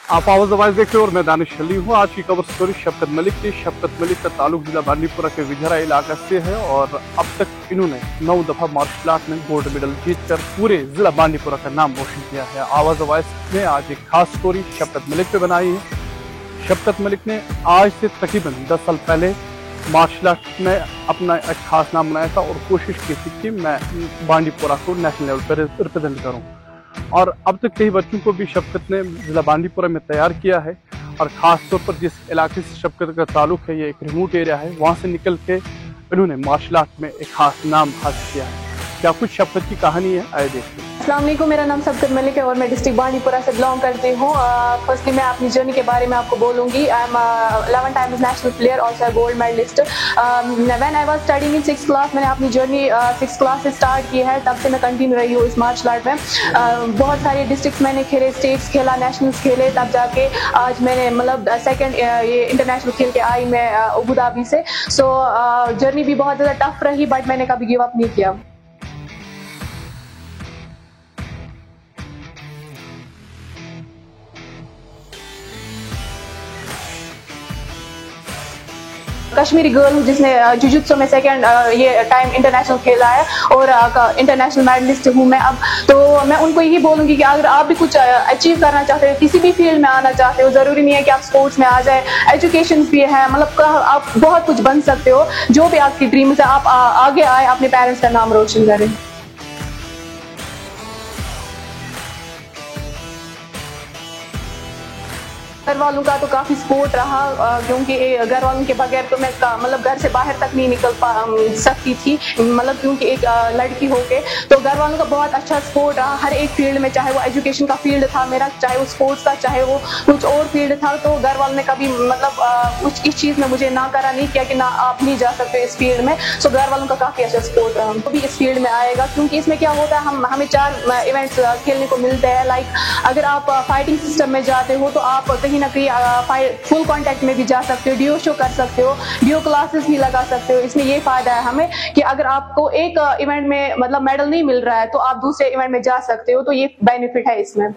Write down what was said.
आप आवाज आवाज देख रहे हो और मैं दानिश अली हूँ। आज की कवर स्टोरी शफकत मलिक की। शफकत मलिक का ताल्लुक जिला बांडीपुरा के विजहरा इलाका से है और अब तक इन्होंने 9 दफा मार्शल आर्ट में गोल्ड मेडल जीतकर पूरे जिला बांडीपुरा का नाम रोशन किया है। आवाज आवाज ने आज एक खास स्टोरी शफकत मलिक पे बनाई है। शफकत मलिक ने आज से तकरीबन 10 साल पहले मार्शल आर्ट में अपना एक खास नाम बनाया था और कोशिश की थी कि मैं बांडीपुरा को नेशनल लेवल पर रिप्रेजेंट करूँ। और अब तक कई बच्चों को भी शफकत ने जिला बांडीपुरा में तैयार किया है। और खास तौर पर जिस इलाके से शफकत का ताल्लुक है, ये एक रिमोट एरिया है, वहां से निकल के इन्होंने मार्शल आर्ट में एक खास नाम हासिल किया है। क्या कुछ शफकत की कहानी है, आइए देखते हैं। अस्सलाम वालेकुम, मेरा नाम शफकत मलिक है और मैं डिस्ट्रिक्ट बांडीपुरा से बिलोंग करती हूँ। फर्स्टली मैं अपनी जर्नी के बारे में आपको बोलूँगी। I am 11 times national player, also gold medalist. When I was studying in 6th class, मैंने अपनी जर्नी 6th क्लास से स्टार्ट की है। तब से मैं कंटिन्यू रही हूँ इस मार्शल आर्ट में। बहुत सारे डिस्ट्रिक्ट्स मैंने खेले, स्टेट्स खेला, नेशनल्स खेले, तब जाके आज मैंने मतलब सेकेंड ये इंटरनेशनल खेल के आई मैं अबू धाबी से। सो जर्नी भी बहुत ज़्यादा टफ रही, बट मैंने कभी गिव अप नहीं किया। कश्मीरी गर्ल हूँ जिसने जुजुत्सु में सेकंड ये टाइम इंटरनेशनल खेला है और इंटरनेशनल मेडलिस्ट हूँ मैं अब। तो मैं उनको यही बोलूँगी कि अगर आप भी कुछ अचीव करना चाहते हो, किसी भी फील्ड में आना चाहते हो, ज़रूरी नहीं है कि आप स्पोर्ट्स में आ जाए, एजुकेशन भी है, मतलब आप बहुत कुछ बन सकते हो। जो भी आपकी ड्रीम्स है, आप आगे आए, अपने पेरेंट्स का नाम रोशन करें। घर वालों का तो काफ़ी सपोर्ट रहा, क्योंकि घर वालों के बगैर तो मैं मतलब घर से बाहर तक नहीं निकल सकती थी, मतलब क्योंकि एक लड़की होके। तो घर वालों का बहुत अच्छा सपोर्ट रहा हर एक फील्ड में, चाहे वो एजुकेशन का फील्ड था मेरा, चाहे वो स्पोर्ट्स का, चाहे वो कुछ और फील्ड था। तो घर वालों ने कभी मतलब कुछ इस चीज़ में मुझे ना करा नहीं किया कि ना आप नहीं जा सकते इस फील्ड में। सो घर वालों का काफ़ी अच्छा सपोर्ट रहा। तो भी इस फील्ड में आएगा, क्योंकि इसमें क्या होता है, हमें 4 इवेंट्स खेलने को मिलते हैं। लाइक अगर आप फाइटिंग सिस्टम में जाते हो तो आप कहीं ना कहीं फुल कांटेक्ट में भी जा सकते हो, डीओ शो कर सकते हो, डीओ क्लासेस भी लगा सकते हो। इसमें ये फायदा है हमें कि अगर आपको एक इवेंट में मतलब मेडल नहीं मिल रहा है तो आप दूसरे इवेंट में जा सकते हो। तो ये बेनिफिट है इसमें।